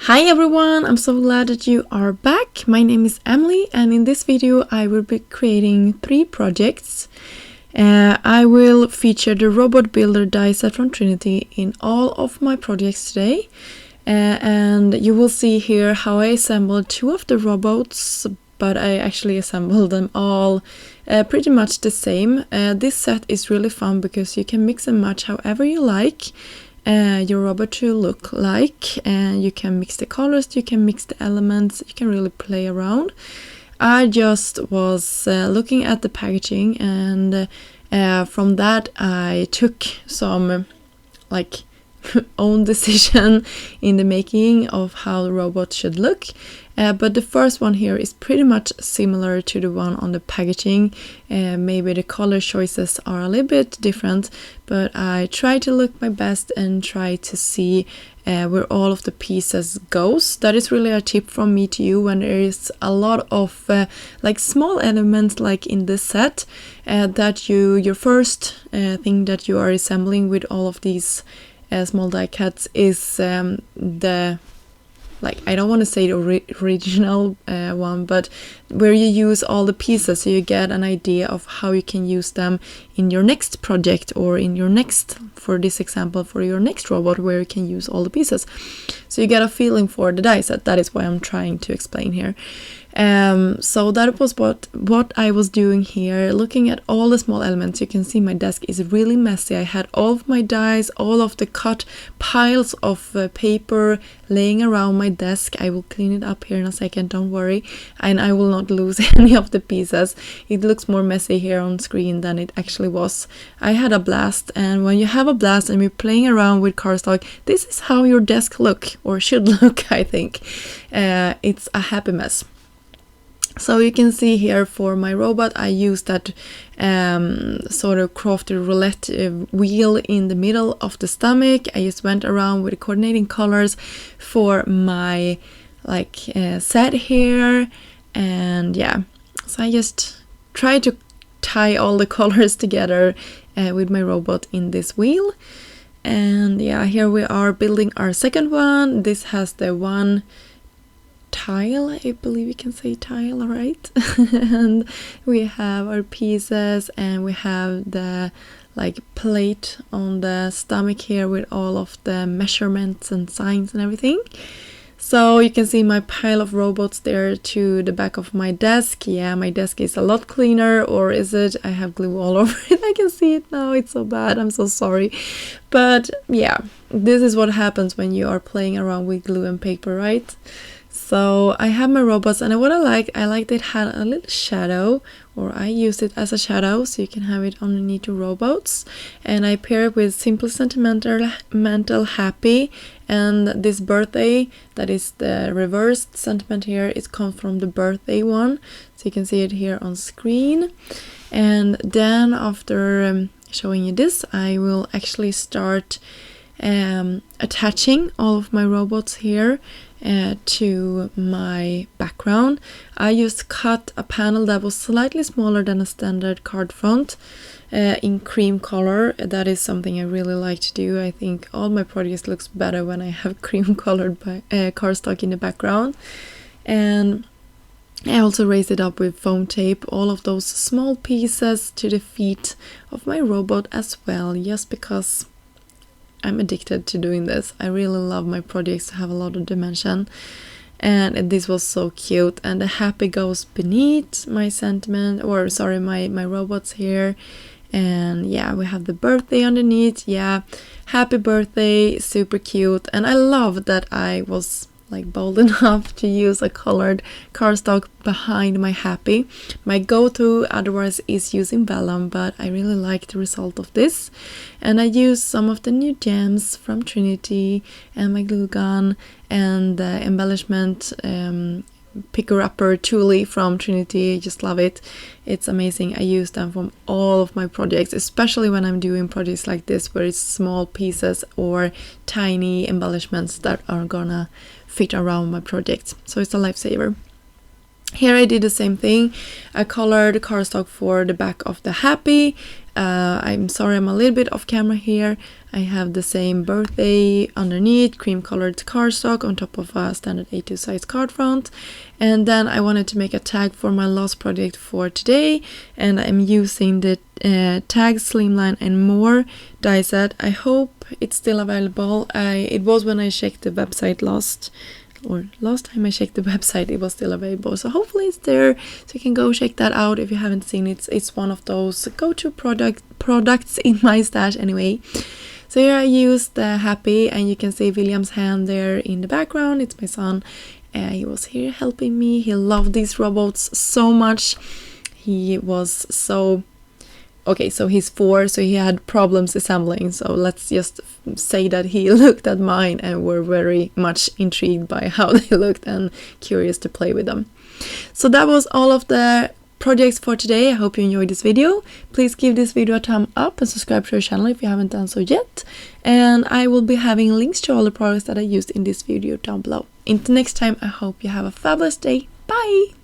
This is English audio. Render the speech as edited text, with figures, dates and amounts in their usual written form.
Hi everyone, I'm so glad that you are back. My name is Emelie and in this video I will be creating 3 projects. I will feature the robot builder die set from Trinity in all of my projects today. And you will see here how I assembled 2 of the robots, but I actually assembled them all pretty much the same. This set is really fun because you can mix and match however you like your robot to look like, and you can mix the colors, you can mix the elements, you can really play around. I just was looking at the packaging, and from that I took some own decision in the making of how the robot should look. But the first one here is pretty much similar to the one on the packaging. Maybe the color choices are a little bit different, but I try to look my best and try to see where all of the pieces goes. That is really a tip from me to you when there is a lot of small elements like in this set, that your first thing that you are assembling with all of these small die cuts is I don't want to say the original one, but where you use all the pieces so you get an idea of how you can use them in your next project, or in your next, for this example, for your next robot where you can use all the pieces. So you get a feeling for the die set. That is what I'm trying to explain here. So that was what I was doing here, looking at all the small elements. You can see my desk is really messy. I had all of my dies, all of the cut piles of paper laying around my desk. I will clean it up here in a second, don't worry, and I will not lose any of the pieces. It looks more messy here on screen than it actually was. I had a blast, and when you have a blast and you're playing around with cardstock, this is how your desk look, or should look, I think. It's a happy mess. So you can see here for my robot I used that sort of crafted roulette wheel in the middle of the stomach. I just went around with coordinating colors for my set here, and yeah, so I just tried to tie all the colors together with my robot in this wheel. And yeah, here we are building our second one. This has the one tile, I believe you can say tile, right? And we have our pieces, and we have the plate on the stomach here with all of the measurements and signs and everything. So you can see my pile of robots there to the back of my desk. Yeah, my desk is a lot cleaner, or is it? I have glue all over it. I can see it now. It's so bad. I'm so sorry. But yeah, this is what happens when you are playing around with glue and paper, right? So I have my robots, and what I liked it had a little shadow, or I used it as a shadow, so you can have it underneath your robots. And I pair it with Simple Sentimental Happy, and this birthday, that is the reversed sentiment here, it comes from the birthday one, so you can see it here on screen. And then after showing you this, I will actually start attaching all of my robots here to my background. I just cut a panel that was slightly smaller than a standard card front in cream color. That is something I really like to do. I think all my projects looks better when I have cream colored cardstock in the background. And I also raised it up with foam tape, all of those small pieces to the feet of my robot as well, just because I'm addicted to doing this. I really love my projects to have a lot of dimension, and this was so cute. And the happy goes beneath my sentiment, or sorry, my robots here. And yeah, we have the birthday underneath. Yeah, happy birthday, super cute. And I love that I was bold enough to use a colored cardstock behind my happy. My go-to otherwise is using vellum, but I really like the result of this. And I used some of the new gems from Trinity, and my glue gun, and the embellishment picker-upper Thule from Trinity. Just love it. It's amazing. I use them from all of my projects, especially when I'm doing projects like this where it's small pieces or tiny embellishments that are gonna fit around my project. So it's a lifesaver. Here I did the same thing. I colored the cardstock for the back of the Happy. I'm sorry I'm a little bit off camera here. I have the same birthday underneath, cream colored cardstock on top of a standard A2 size card front. And then I wanted to make a tag for my last project for today, and I'm using the tag Slimline and More die set. I hope it's still available. It was when I checked the website last time I checked the website, it was still available, so hopefully it's there, so you can go check that out if you haven't seen it. It's one of those go-to products in my stash anyway. So here I used the Happy, and you can see William's hand there in the background. It's my son. He was here helping me. He loved these robots so much. He was so... Okay, so he's 4, so he had problems assembling. So let's just say that he looked at mine and were very much intrigued by how they looked and curious to play with them. So that was all of the projects for today. I hope you enjoyed this video. Please give this video a thumb up and subscribe to our channel if you haven't done so yet. And I will be having links to all the products that I used in this video down below. Until next time, I hope you have a fabulous day. Bye!